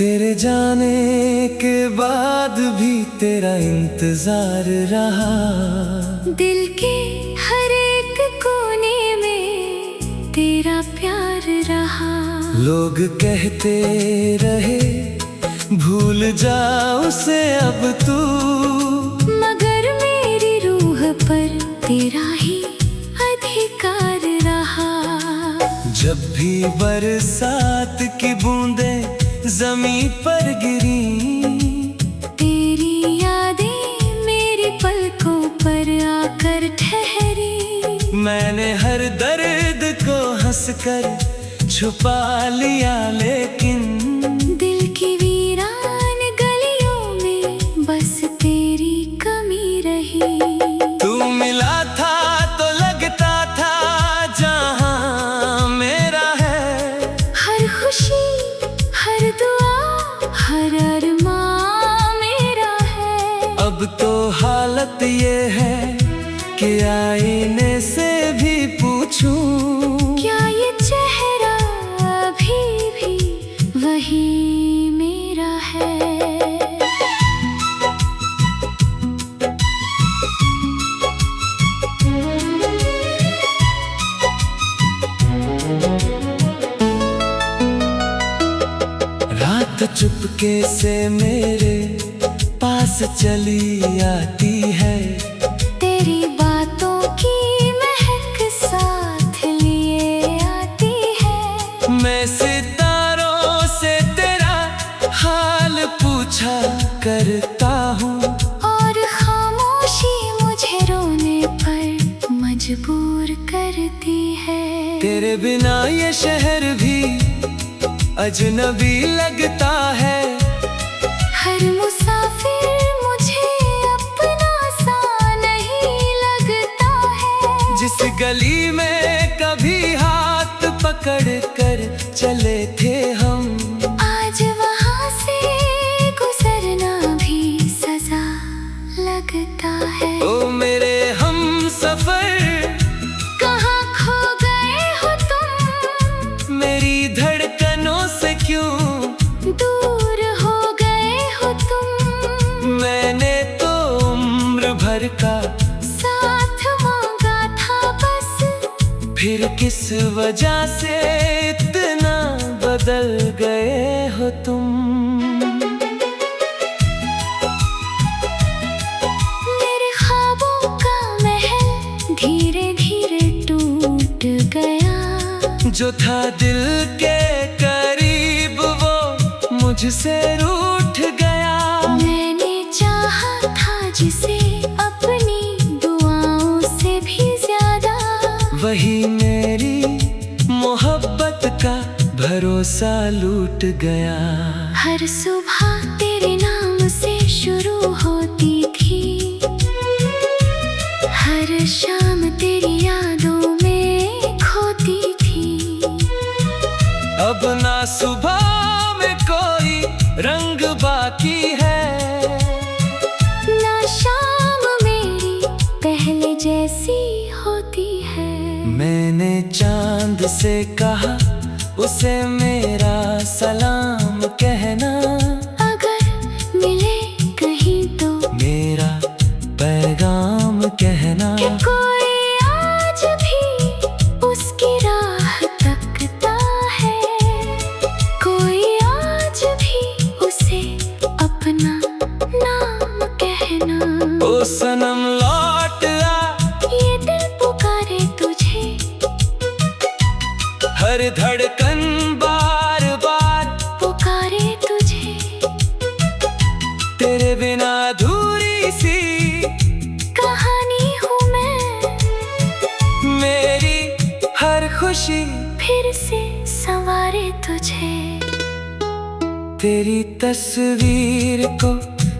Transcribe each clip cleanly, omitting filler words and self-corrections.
तेरे जाने के बाद भी तेरा इंतजार रहा। दिल के हर एक कोने में तेरा प्यार रहा। लोग कहते रहे भूल जा उसे अब तू, मगर मेरी रूह पर तेरा ही अधिकार रहा। जब भी बरसात की बूंदें जमीन पर गिरी, तेरी यादें मेरी पलकों पर आकर ठहरी। मैंने हर दर्द को हंसकर छुपा लिया, लेकिन दिल की वीरान गलियों में बस तेरी कमी रही। तू मिला था तो लगता था जहां मेरा है। हर खुशी, हर दुआ, हर अरमान मेरा है। अब तो हालत ये है कि आईने से भी पूछूं, क्या ये चेहरा अभी भी वही मेरा है। रात चुपके से मेरे पास चली आती है। तेरी बातों की महक साथ लिए आती है। मैं सितारों से तेरा हाल पूछा करता हूँ, और खामोशी मुझे रोने पर मजबूर करती है। तेरे बिना ये शहर भी अजनबी लगता है। हर मुसाफिर मुझे अपना सा नहीं लगता है। जिस गली में कभी हाथ पकड़ कर चले थे हम, आज वहाँ से गुजरना भी सजा लगता है। ओ मेरे हम सफर, कहाँ खो गए हो तुम। मेरी धड़कनों से क्यों दूर हो गए हो तुम। मैंने तो उम्र भर का साथ मांगा था बस, फिर किस वजह से इतना बदल गए हो तुम। मेरे ख्वाबों का महल धीरे धीरे टूट गया। जो था दिल के करीब वो मुझसे रूठ गया। मैंने चाहा था जिसे अपनी दुआओं से भी ज्यादा, वही मेरी मोहब्बत का भरोसा लूट गया। हर सुबह तेरे नाम से शुरू होती थी, हर शाम तेरी यादों में खोती थी। अब ना सुबह में कोई रंग बाकी है, ना शाम मेरी पहले जैसी होती है। मैंने चांद से कहा उसे मेरा सलाम कहना, अगर मिले कहीं तो मेरा पैगाम कहना। कि कोई आज भी उसकी राह तकता है, कोई आज भी उसे अपना नाम कहना। ओ सनम लौट आ, ये दिल पुकारे तुझे, हर धड़कन बार बार पुकारे तुझे। तेरे बिना अधूरी सी कहानी हूँ मैं, मेरी हर खुशी फिर से संवारे तुझे। तेरी तस्वीर को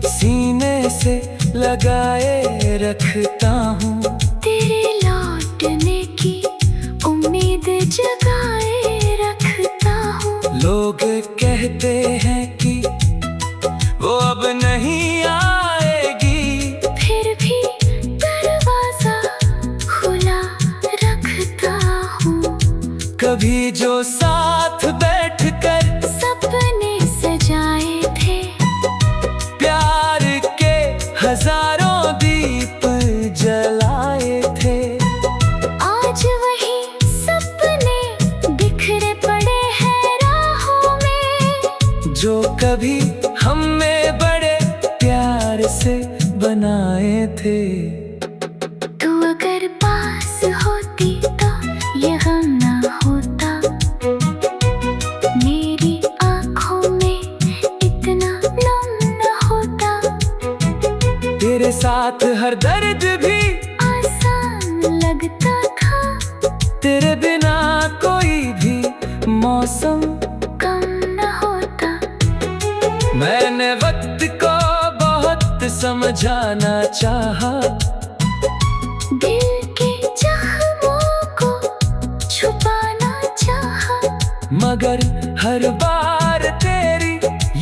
सीने से लगाए रखता हूँ। तेरे लौटने की उम्मीद जगाए रखता हूँ। लोग कहते हैं कि वो अब नहीं आएगी, फिर भी दरवाजा खुला रखता हूँ। कभी जो साथ बैठकर सपने सजाए कभी हमने बड़े प्यार से बनाए थे। तू अगर पास होती तो यह ना होता, मेरी आँखों में इतना नम न होता। तेरे साथ हर दर्द भी आसान लगता था, तेरे बिना कोई भी मौसम कम न होता। मैंने वक्त को बहुत समझाना चाहा, दिल के जख्मों को छुपाना चाहा, मगर हर बार तेरी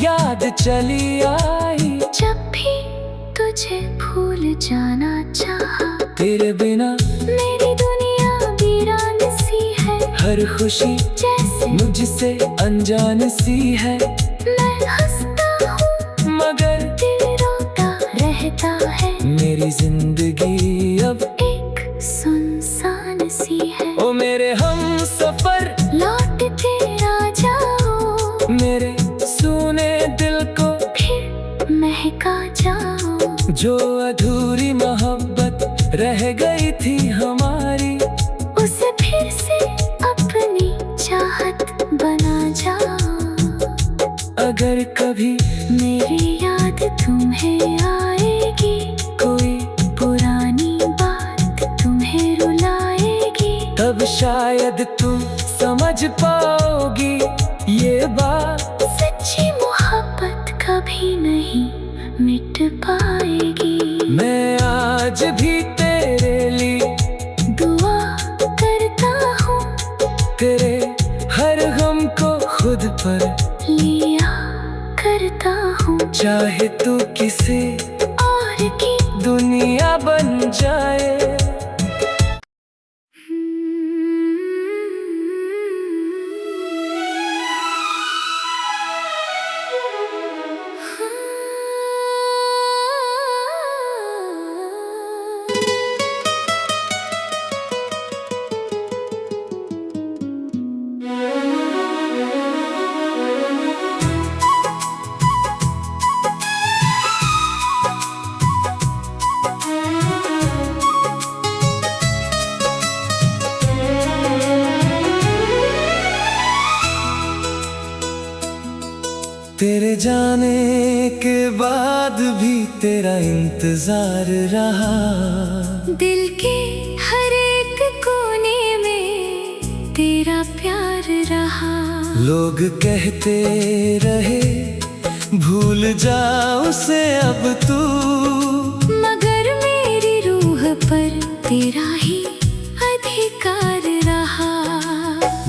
याद चली आई। जब भी तुझे भूल जाना चाहा। तेरे बिना मेरी दुनिया वीरान सी है, हर खुशी जैसे मुझसे अनजान सी है। मैं हंसता हूँ मगर दिल रोता रहता है, मेरी जिंदगी अब एक सुनसान सी है। ओ मेरे हम सफर लौट तेरा जाओ, मेरे सूने दिल को फिर महका जाओ। जो अधूरी मोहब्बत रह गई थी हमारी, उसे फिर से अपनी चाहत बना जाओ। अगर कभी मेरी याद तुम्हें आएगी, कोई पुरानी बात तुम्हें रुलाएगी, तब शायद तुम समझ पाओगी ये बात। सच्ची मोहब्बत कभी नहीं मिट पाएगी। मैं आज भी तेरे लिए दुआ करता हूँ, तेरे हर गम को खुद पर लिया करता हूँ। चाहे तू किसी और की दुनिया बन जाए। तेरे जाने के बाद भी तेरा इंतजार रहा, दिल के हर एक कोने में तेरा प्यार रहा। लोग कहते रहे भूल जा उसे अब तू, मगर मेरी रूह पर तेरा ही अधिकार रहा।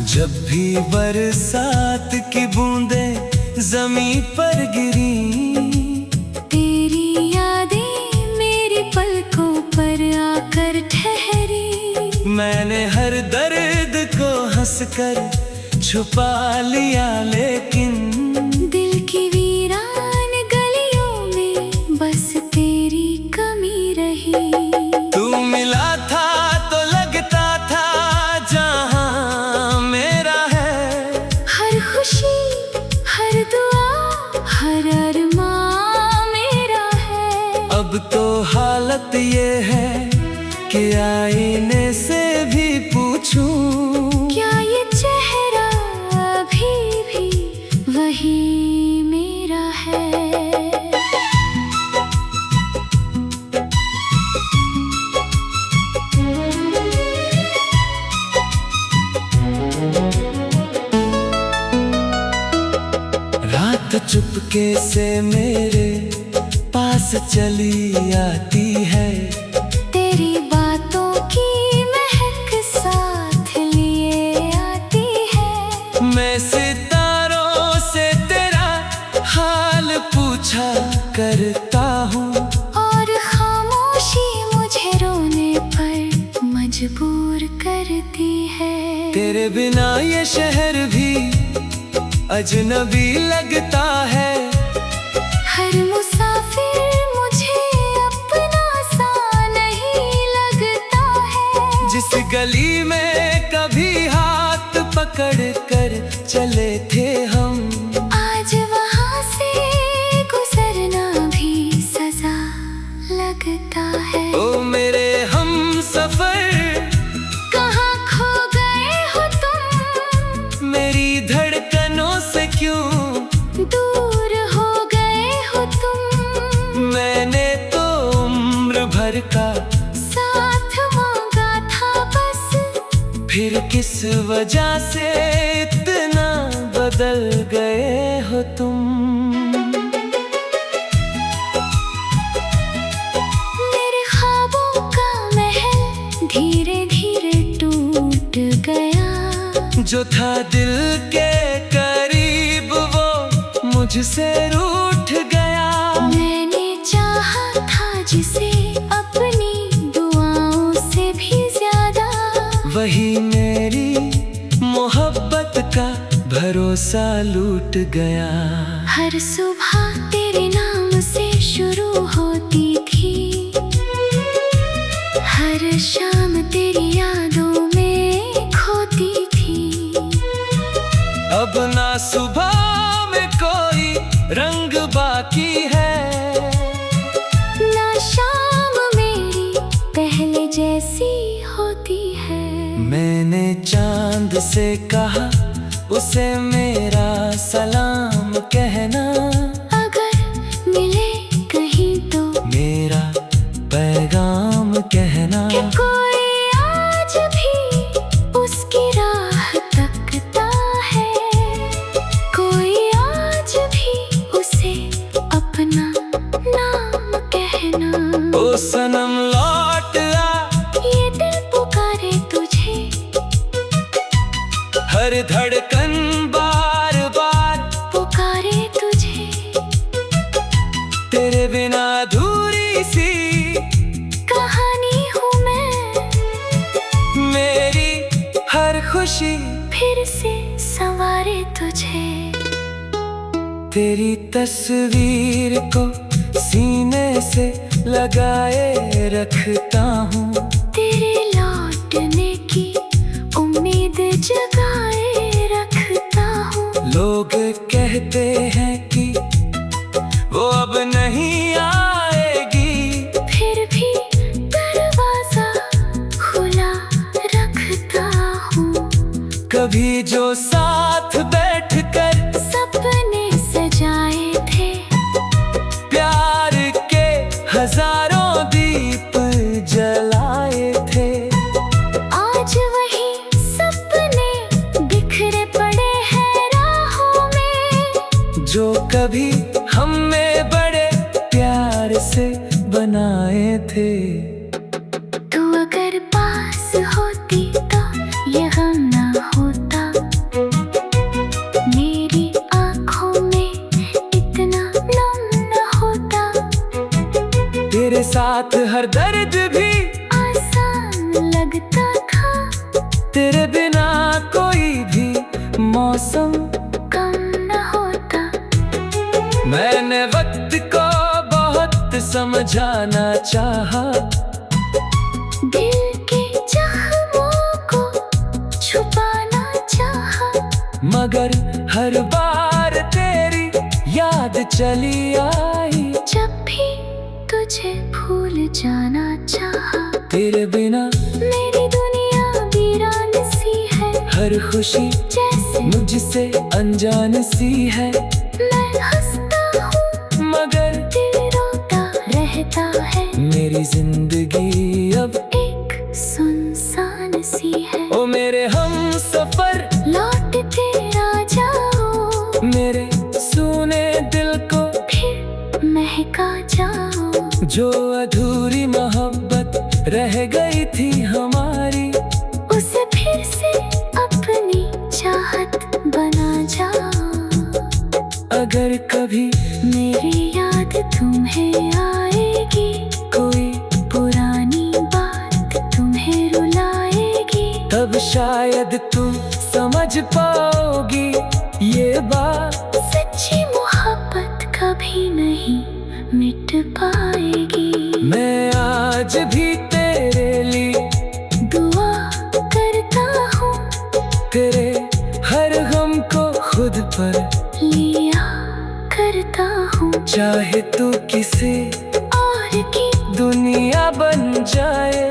जब भी बरसात की बूंदें जमीन पर गिरी, तेरी यादें मेरी पलकों पर आकर ठहरी। मैंने हर दर्द को हंसकर छुपा लिया, लेकिन दिल की वीरान गलियों में बस तेरी कमी रही। तू मिला था तो लगता था जहां मेरा है। हर खुशी हर दुआ हर अरमान मेरा है। अब तो हालत ये है कि आईने से भी पूछूं, क्या ये चेहरा अभी भी वही मेरा है। रात चुपके से मेरे पास चली आती है, तेरी बातों की महक साथ लिए आती है। मैं सितारों से तेरा हाल पूछा करता हूँ, और खामोशी मुझे रोने पर मजबूर करती है। तेरे बिना ये शहर भी अजनबी लगता है। हर मुसाफिर मुझे अपना सा नहीं लगता है। जिस गली में कभी हाथ पकड़ कर चले थे हम, आज वहाँ से किस वजह से इतना बदल गए हो तुम। मेरे ख्वाबों का महल धीरे धीरे टूट गया। जो था दिल के करीब वो मुझसे रूठ गया। मैंने चाहा था जिसे अपनी दुआओं से भी ज्यादा। वही मेरी मोहब्बत का भरोसा लूट गया। हर सुबह तेरे नाम से शुरू होती थी, हर शाम तेरी यादों में खोती थी। अब ना सुबह में कोई रंग बाकी है, ना शाम मेरी पहले जैसी होती है। मैंने चांद से कहा उसे मेरा सलाम कहना। अगर मिले कहीं तो मेरा पैगाम कहना। कि कोई आज भी उसकी राह तकता है, कोई आज भी उसे अपना नाम कहना। ओ सनम लौट आ, ये दिल पुकारे तुझे, हर धड़कन बार बार पुकारे तुझे। तेरे बिना अधूरी सी कहानी हूँ मैं, मेरी हर खुशी फिर से संवारे तुझे। तेरी तस्वीर को सीने से लगाए रखता हूँ। तेरे लौटने की उम्मीद जगाए रखता हूँ। लोग कहते हैं कि वो अब नहीं आएगी, फिर भी दरवाजा खुला रखता हूँ। कभी जो साथ बैठकर सपने सजाए थे, प्यार के हजारों दीप जलाए थे। आज वही सपने बिखरे पड़े हैं राहों में। जो कभी हमने बड़े प्यार से बनाए थे। तू अगर पास होती तो ये गम ना होता, मेरी आँखों में इतना नम ना होता। तेरे साथ हर दर्द भी आसान लगता था, तेरे बिना कोई भी मौसम कम ना होता। मैंने वक्त को बहुत समझाना चाहा, दिल के जख्मों को छुपाना चाहा। मगर हर बार तेरी याद चली आई। जब भी तुझे भूल जाना चाहा, तेरे बिना मेरी दुनिया वीरान सी है। हर खुशी जैसे मुझसे अनजान सी है। मैं हंसता हूँ मगर दिल रोता रहता है। मेरी जिंदगी अब एक सुनसान सी है। ओ मेरे हम सफर लौट तेरा जाओ, मेरे सूने दिल को फिर महका जाओ। जो अधूरी मोहब्बत रह गई थी हमारी, उसे फिर से अपनी चाहत बना जाओ। अगर कभी मेरी याद तुम्हें आएगी, कोई पुरानी बात तुम्हें रुलाएगी। तब शायद तुम समझ पाओगी ये बात। सच्ची मोहब्बत कभी नहीं मिट पाएगी। मैं आज भी तेरे लिए दुआ करता हूँ, तेरे हर गम को खुद पर लिया करता हूँ। चाहे तू किसी और की दुनिया बन जाए।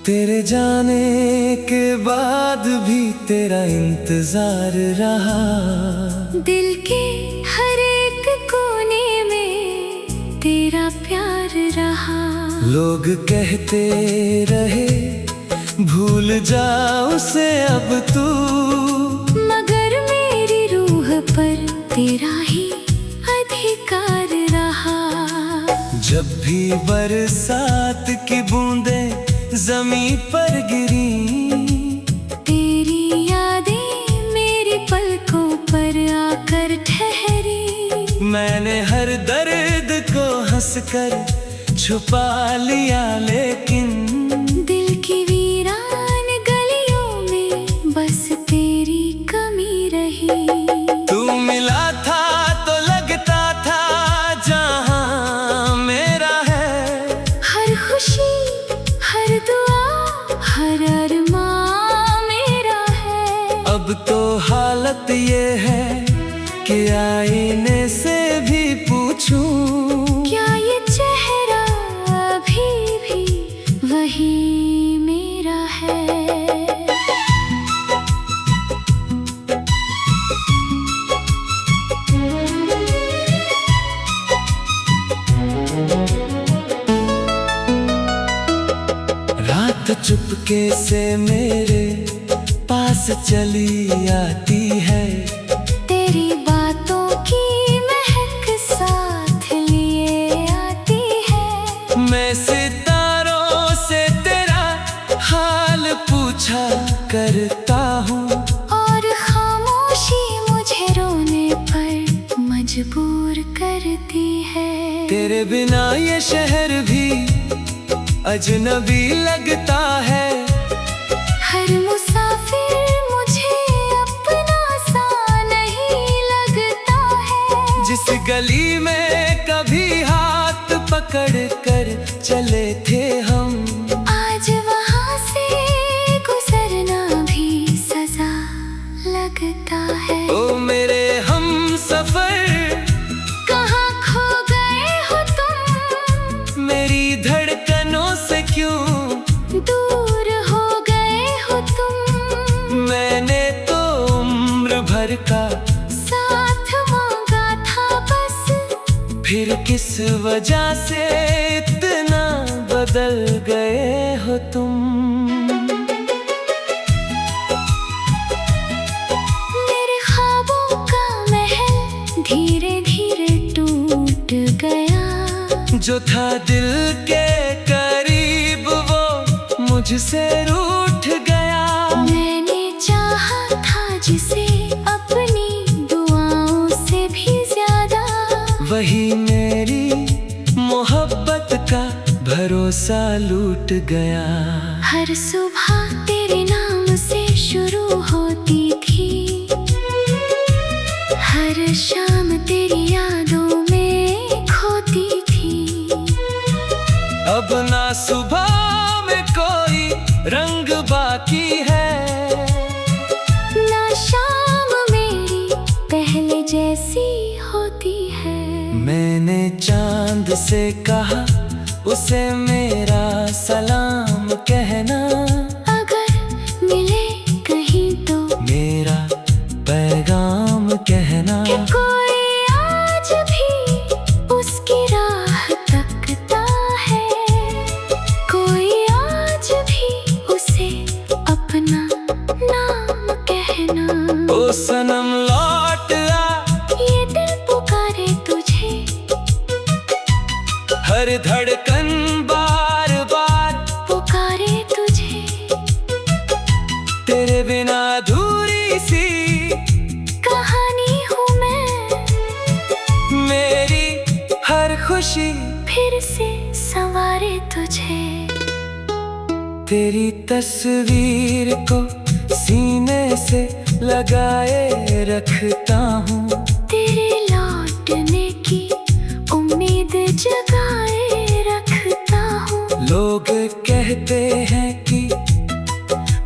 तेरे जाने के बाद भी तेरा इंतजार रहा। दिल के हर एक कोने में तेरा प्यार रहा। लोग कहते रहे भूल जा उसे अब तू, मगर मेरी रूह पर तेरा ही अधिकार रहा। जब भी बरसात की बूंदें जमीन पर गिरी, तेरी यादें मेरी पलकों पर आकर ठहरी। मैंने हर दर्द को हंसकर छुपा लिया, लेकिन दिल की वीरान गलियों में बस तेरी कमी रही। तू मिला था तो लगता था जहां मेरा है। हर खुशी, हर दुआ, हर अरमां मेरा है। अब तो हालत ये है कि आईने से भी पूछूं, क्या ये चेहरा अभी भी वही मेरा है? रात चुपके से मेरे पास चली आती है। तेरी बातों की महक साथ लिए आती है। मैं सितारों से तेरा हाल पूछा करता हूँ, और खामोशी मुझे रोने पर मजबूर करती है। तेरे बिना ये शहर भी अजनबी लगता है। हर मुसाफिर मुझे अपना सा नहीं लगता है। जिस गली में कभी हाथ पकड़ कर चले थे हम, आज वहाँ से गुजरना भी सजा लगता है। ओ मेरे हम सफर, कहाँ खो गए हो तुम? मेरी धड़कनों से क्यों दूर हो गए हो तुम? मैंने तो उम्र भर का साथ मांगा था बस, फिर किस वजह से इतना बदल गए हो तुम। मेरे ख्वाबों का महल धीरे धीरे टूट गया। जो था दिल के करीब वो मुझसे रूठ गया। मैंने चाहा था जिसे अपनी दुआओं से भी ज्यादा, वही मेरी मोहब्बत का भरोसा लूट गया। हर सुबह तेरे नाम से शुरू होती थी, हर शाम तेरी यादों में खोती थी। अब ना सुबह में कोई रंग बाकी है, ना शाम मेरी पहले जैसी होती है। मैंने चांद से कहा उसे मेरा सलाम कहना, अगर मिले कहीं तो मेरा पैगाम कहना। कि कोई आज भी उसकी राह तकता है, कोई आज भी उसे अपना नाम कहना। ओ सनम लौट आ, ये दिल पुकारे तुझे, हर धड़कन बार बार पुकारे तुझे। तेरे बिना अधूरी सी कहानी हूँ मैं, मेरी हर खुशी फिर से संवारे तुझे। तेरी तस्वीर को सीने से लगाए रखता हूँ। तेरे लौटने की उम्मीद जगाए रखता हूँ। लोग कहते हैं कि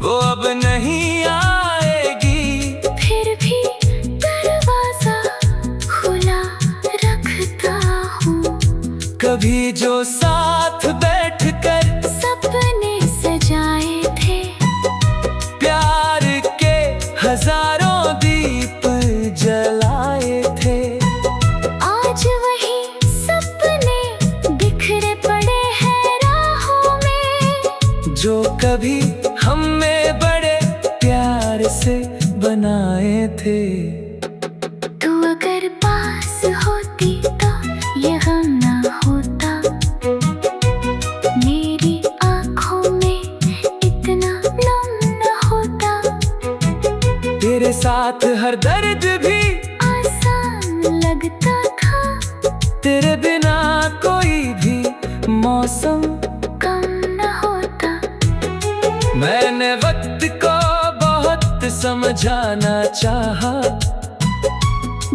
वो अब नहीं आएगी, फिर भी दरवाजा खुला रखता हूँ। कभी जो साथ बैठकर सपने सजा कभी हमें बड़े प्यार से बनाए थे। तू अगर पास होती तो ये गम ना होता, मेरी आँखों में इतना गम ना होता। तेरे साथ हर दर्द भी आसान लगता था, तेरे बिना कोई भी मौसम कम ना होता। मैंने वक्त को बहुत समझाना चाहा,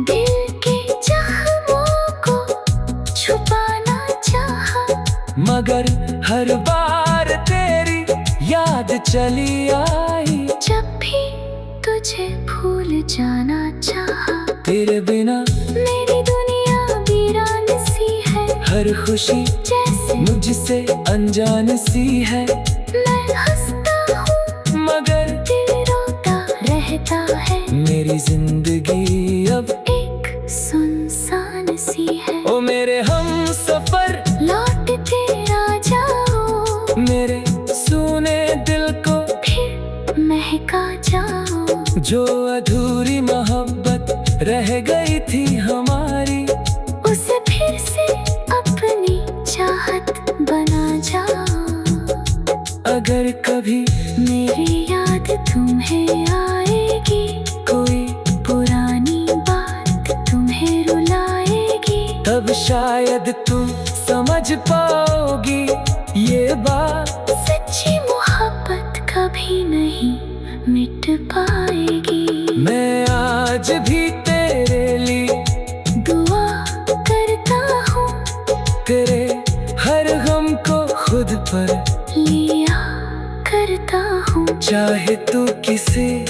दिल के जख्मों को छुपाना चाहा, मगर हर बार तेरी याद चली आई। जब भी तुझे भूल जाना चाहा। तेरे बिना मेरी दुनिया वीरान सी है, हर खुशी जैसे मुझसे अनजान सी है। मैं हंसता हूँ मगर दिल रोता रहता है, मेरी जिंदगी अब एक सुनसान सी है। ओ मेरे हम सफर लौट तेरा जाओ, मेरे सूने दिल को फिर महका जाओ। जो अधूरी मोहब्बत रह गई थी हमारी, उसे फिर से अपनी चाहत बना जाओ। अगर कभी मेरी याद तुम्हें आएगी, कोई पुरानी बात तुम्हें रुलाएगी, तब शायद तुम समझ पाओगी ये बात। सच्ची मोहब्बत कभी नहीं मिट पाएगी। मैं आज भी तेरे लिए दुआ करता हूँ, तेरे हर गम को खुद पर लिया करता हूँ। चाहे तू किसी